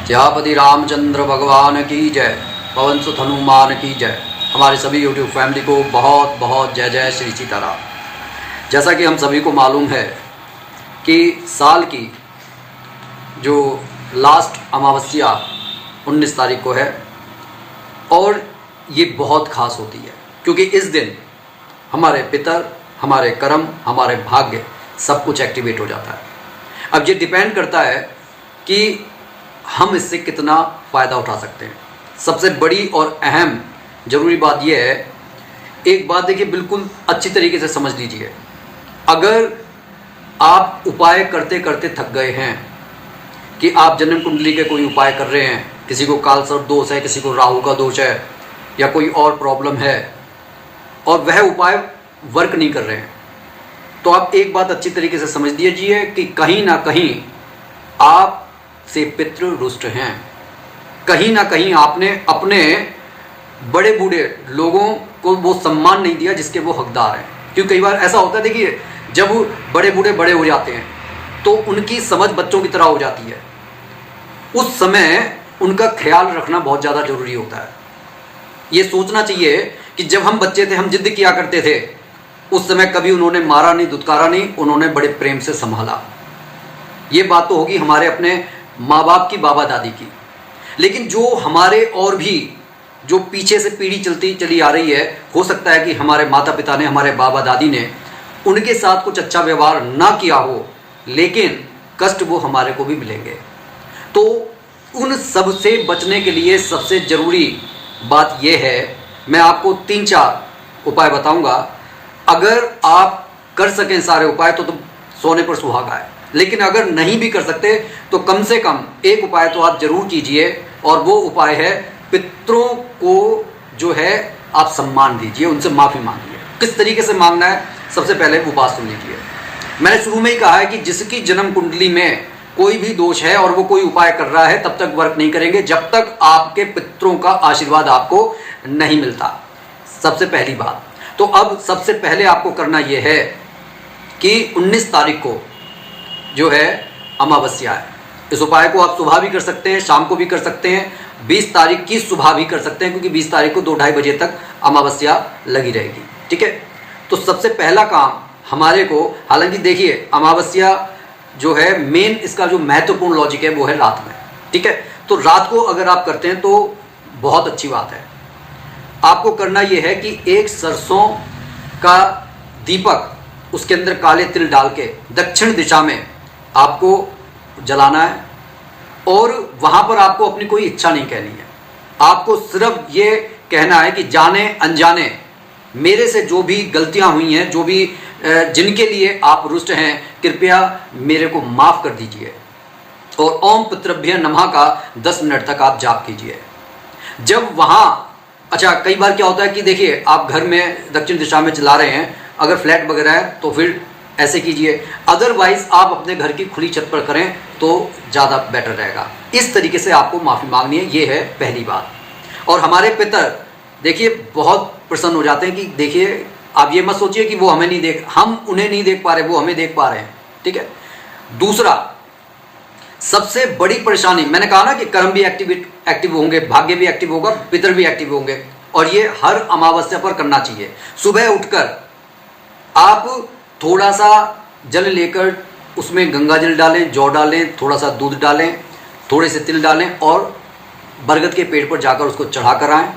जयापति रामचंद्र भगवान की जय, पवन सुत हनुमान की जय। हमारे सभी यूट्यूब फैमिली को बहुत बहुत जय जय श्री सीताराम। जैसा कि हम सभी को मालूम है कि साल की जो लास्ट अमावस्या 19 तारीख को है और ये बहुत खास होती है क्योंकि इस दिन हमारे पितर, हमारे कर्म, हमारे भाग्य सब कुछ एक्टिवेट हो जाता है। अब ये डिपेंड करता है कि हम इससे कितना फ़ायदा उठा सकते हैं। सबसे बड़ी और अहम ज़रूरी बात यह है, एक बात देखिए बिल्कुल अच्छी तरीके से समझ लीजिए। अगर आप उपाय करते करते थक गए हैं कि आप जन्म कुंडली के कोई उपाय कर रहे हैं, किसी को कालसर्प दोष है, किसी को राहु का दोष है या कोई और प्रॉब्लम है और वह उपाय वर्क नहीं कर रहे हैं, तो आप एक बात अच्छी तरीके से समझ लीजिए कि कहीं ना कहीं आप से पितृ रुष्ट हैं। कहीं ना कहीं आपने अपने बड़े बूढ़े लोगों को वो सम्मान नहीं दिया जिसके वो हकदार हैं। क्योंकि कई बार ऐसा होता है, देखिए जब बड़े बूढ़े बड़े हो जाते हैं तो उनकी समझ बच्चों की तरह हो जाती है। उस समय उनका ख्याल रखना बहुत ज़्यादा ज़रूरी होता है। ये सोचना चाहिए कि जब हम बच्चे थे, हम जिद किया करते थे, उस समय कभी उन्होंने मारा नहीं, दुत्कारा नहीं, उन्होंने बड़े प्रेम से संभाला। ये बात तो होगी हमारे अपने माँ बाप की, बाबा दादी की। लेकिन जो हमारे और भी जो पीछे से पीढ़ी चलती चली आ रही है, हो सकता है कि हमारे माता पिता ने, हमारे बाबा दादी ने उनके साथ कुछ अच्छा व्यवहार ना किया हो, लेकिन कष्ट वो हमारे को भी मिलेंगे। तो उन सब से बचने के लिए सबसे ज़रूरी बात यह है, मैं आपको 3-4 उपाय बताऊंगा। अगर आप कर सकें सारे उपाय तो सोने पर सुहागा है, लेकिन अगर नहीं भी कर सकते तो कम से कम एक उपाय तो आप जरूर कीजिए, और वो उपाय है पितरों को जो है आप सम्मान दीजिए, उनसे माफ़ी मांगिए। किस तरीके से मांगना है, सबसे पहले वो बात सुन लीजिए। मैंने शुरू में ही कहा है कि जिसकी जन्म कुंडली में कोई भी दोष है और वो कोई उपाय कर रहा है, तब तक वर्क नहीं करेंगे जब तक आपके पितरों का आशीर्वाद आपको नहीं मिलता। सबसे पहली बात तो अब सबसे पहले आपको करना यह है कि 19 तारीख को जो है अमावस्या है। इस उपाय को आप सुबह भी कर सकते हैं, शाम को भी कर सकते हैं, 20 तारीख की सुबह भी कर सकते हैं, क्योंकि 20 तारीख को 2-2:30 बजे तक अमावस्या लगी रहेगी। ठीक है, तो सबसे पहला काम हमारे को, हालांकि देखिए अमावस्या जो है मेन इसका जो महत्वपूर्ण लॉजिक है वो है रात में। ठीक है, तो रात को अगर आप करते हैं तो बहुत अच्छी बात है। आपको करना यह है कि एक सरसों का दीपक, उसके अंदर काले तिल डाल के दक्षिण दिशा में आपको जलाना है, और वहाँ पर आपको अपनी कोई इच्छा नहीं कहनी है। आपको सिर्फ ये कहना है कि जाने अनजाने मेरे से जो भी गलतियाँ हुई हैं, जो भी जिनके लिए आप रुष्ट हैं, कृपया मेरे को माफ़ कर दीजिए। और ओम पितृभ्य नमः का 10 मिनट तक आप जाप कीजिए। जब वहाँ, अच्छा कई बार क्या होता है कि देखिए आप घर में दक्षिण दिशा में चला रहे हैं, अगर फ्लैट वगैरह है तो फिर ऐसे कीजिए, अदरवाइज आप अपने घर की खुली छत पर करें तो ज़्यादा बेटर रहेगा। इस तरीके से आपको माफ़ी मांगनी है, ये है पहली बात। और हमारे पितर देखिए बहुत प्रसन्न हो जाते हैं कि देखिए आप ये मत सोचिए कि वो हमें नहीं देख, हम उन्हें नहीं देख पा रहे, वो हमें देख पा रहे हैं। ठीक है, दूसरा सबसे बड़ी परेशानी, मैंने कहा ना कि कर्म भी एक्टिव होंगे, भाग्य भी एक्टिव होगा, पितर भी एक्टिव होंगे, और ये हर अमावस्या पर करना चाहिए। सुबह उठकर आप थोड़ा सा जल लेकर उसमें गंगा जल डालें, जौ डालें, थोड़ा सा दूध डालें, थोड़े से तिल डालें और बरगद के पेड़ पर जाकर उसको चढ़ा कर आएँ,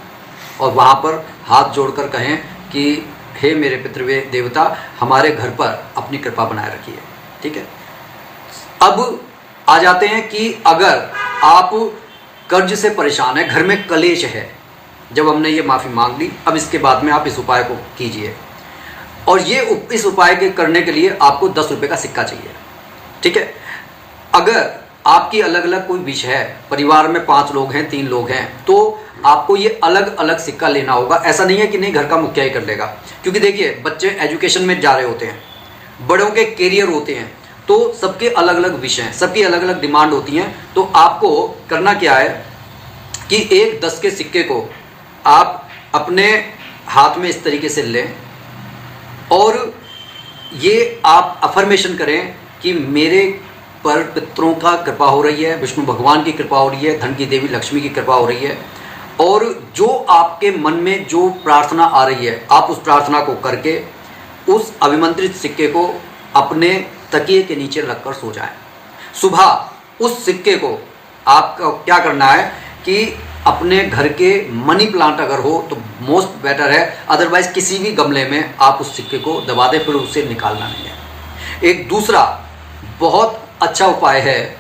और वहाँ पर हाथ जोड़कर कहें कि हे मेरे पितृव्य देवता, हमारे घर पर अपनी कृपा बनाए रखिए। ठीक है, अब आ जाते हैं कि अगर आप कर्ज से परेशान हैं, घर में कलेश है, जब हमने ये माफ़ी मांग ली, अब इसके बाद में आप इस उपाय को कीजिए। और ये इस उपाय के करने के लिए आपको 10 रुपये का सिक्का चाहिए। ठीक है, अगर आपकी अलग अलग कोई विष है, परिवार में 5 लोग हैं, 3 लोग हैं, तो आपको ये अलग अलग सिक्का लेना होगा। ऐसा नहीं है कि नहीं घर का मुखिया ही कर लेगा, क्योंकि देखिए बच्चे एजुकेशन में जा रहे होते हैं, बड़ों के कैरियर होते हैं, तो सबके अलग अलग विषय हैं, सबकी अलग अलग डिमांड होती हैं। तो आपको करना क्या है कि एक 10 के सिक्के को आप अपने हाथ में इस तरीके से लें, और ये आप अफर्मेशन करें कि मेरे पर पितरों का कृपा हो रही है, विष्णु भगवान की कृपा हो रही है, धन की देवी लक्ष्मी की कृपा हो रही है। और जो आपके मन में जो प्रार्थना आ रही है, आप उस प्रार्थना को करके उस अभिमंत्रित सिक्के को अपने तकिए के नीचे रखकर सो जाएं। सुबह उस सिक्के को आपको क्या करना है कि अपने घर के मनी प्लांट अगर हो तो मोस्ट बेटर है, अदरवाइज किसी भी गमले में आप उस सिक्के को दबा दें, फिर उसे निकालना नहीं है। एक दूसरा बहुत अच्छा उपाय है,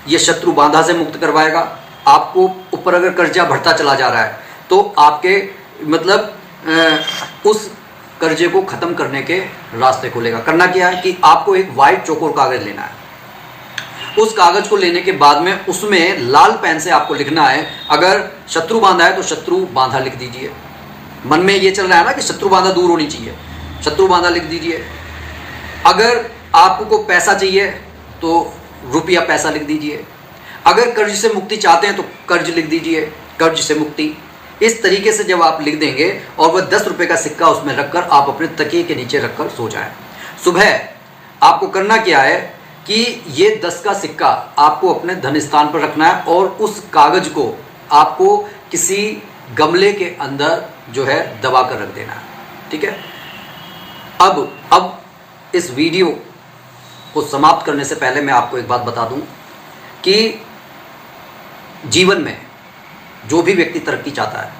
ये शत्रु बाधा से मुक्त करवाएगा। आपको ऊपर अगर कर्जा बढ़ता चला जा रहा है तो आपके मतलब उस कर्जे को खत्म करने के रास्ते खोलेगा। करना क्या है कि आपको एक वाइट चौकोर कागज लेना है। उस कागज को लेने के बाद में उसमें लाल पेन से आपको लिखना है, अगर शत्रु बांधा है तो शत्रु बांधा लिख दीजिए। मन में ये चल रहा है ना कि शत्रु बांधा दूर होनी चाहिए, शत्रु बांधा लिख दीजिए। अगर आपको पैसा चाहिए तो रुपया पैसा लिख दीजिए। अगर कर्ज से मुक्ति चाहते हैं तो कर्ज लिख दीजिए, कर्ज से मुक्ति। इस तरीके से जब आप लिख देंगे और वह 10 रुपये का सिक्का उसमें रखकर आप अपने तकिए के नीचे रखकर सो जाएं। सुबह आपको करना क्या है कि ये 10 का सिक्का आपको अपने धन स्थान पर रखना है और उस कागज को आपको किसी गमले के अंदर जो है दबा कर रख देना है। ठीक है। अब इस वीडियो को समाप्त करने से पहले मैं आपको एक बात बता दूं कि जीवन में जो भी व्यक्ति तरक्की चाहता है,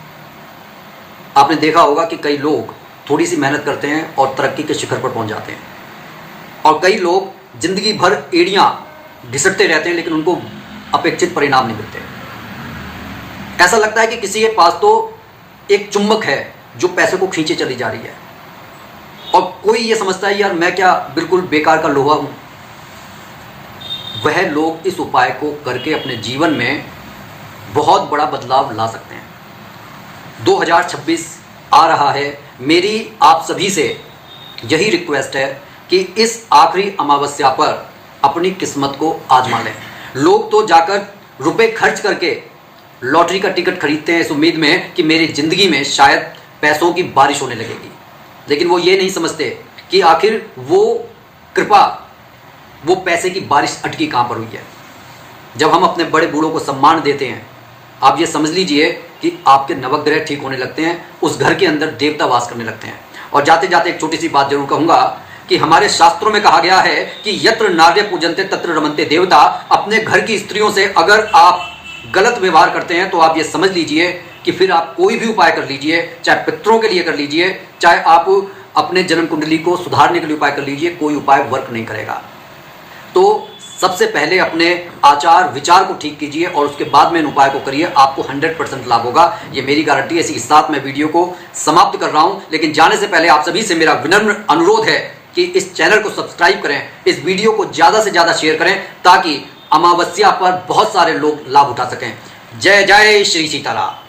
आपने देखा होगा कि कई लोग थोड़ी सी मेहनत करते हैं और तरक्की के शिखर पर पहुंच जाते हैं, और कई लोग जिंदगी भर एड़ियां घिसटते रहते हैं लेकिन उनको अपेक्षित परिणाम नहीं मिलते। ऐसा लगता है कि किसी के पास तो एक चुंबक है जो पैसे को खींचे चली जा रही है, और कोई ये समझता है यार मैं क्या बिल्कुल बेकार का लोहा हूं। वह लोग इस उपाय को करके अपने जीवन में बहुत बड़ा बदलाव ला सकते हैं। 2026 आ रहा है, मेरी आप सभी से यही रिक्वेस्ट है कि इस आखिरी अमावस्या पर अपनी किस्मत को आजमा लें। लोग तो जाकर रुपए खर्च करके लॉटरी का टिकट खरीदते हैं इस उम्मीद में कि मेरी ज़िंदगी में शायद पैसों की बारिश होने लगेगी, लेकिन वो ये नहीं समझते कि आखिर वो कृपा, वो पैसे की बारिश अटकी कहाँ पर हुई है। जब हम अपने बड़े बूढ़ों को सम्मान देते हैं, आप ये समझ लीजिए कि आपके नवग्रह ठीक होने लगते हैं, उस घर के अंदर देवता वास करने लगते हैं। और जाते जाते एक छोटी सी बात जरूर कहूँगा कि हमारे शास्त्रों में कहा गया है कि यत्र नार्य पूजन्ते तत्र रमन्ते देवता। अपने घर की स्त्रियों से अगर आप गलत व्यवहार करते हैं तो आप ये समझ लीजिए कि फिर आप कोई भी उपाय कर लीजिए, चाहे पितरों के लिए कर लीजिए, चाहे आप अपने जन्म कुंडली को सुधारने के लिए उपाय कर लीजिए, कोई उपाय वर्क नहीं करेगा। तो सबसे पहले अपने आचार विचार को ठीक कीजिए और उसके बाद में इन उपाय को करिए, आपको 100% लाभ होगा, ये मेरी गारंटी है। इसी के साथ मैं वीडियो को समाप्त कर रहा हूं, लेकिन जाने से पहले आप सभी से मेरा विनम्र अनुरोध है कि इस चैनल को सब्सक्राइब करें, इस वीडियो को ज़्यादा से ज़्यादा शेयर करें ताकि अमावस्या पर बहुत सारे लोग लाभ उठा सकें। जय जय श्री सीताराम।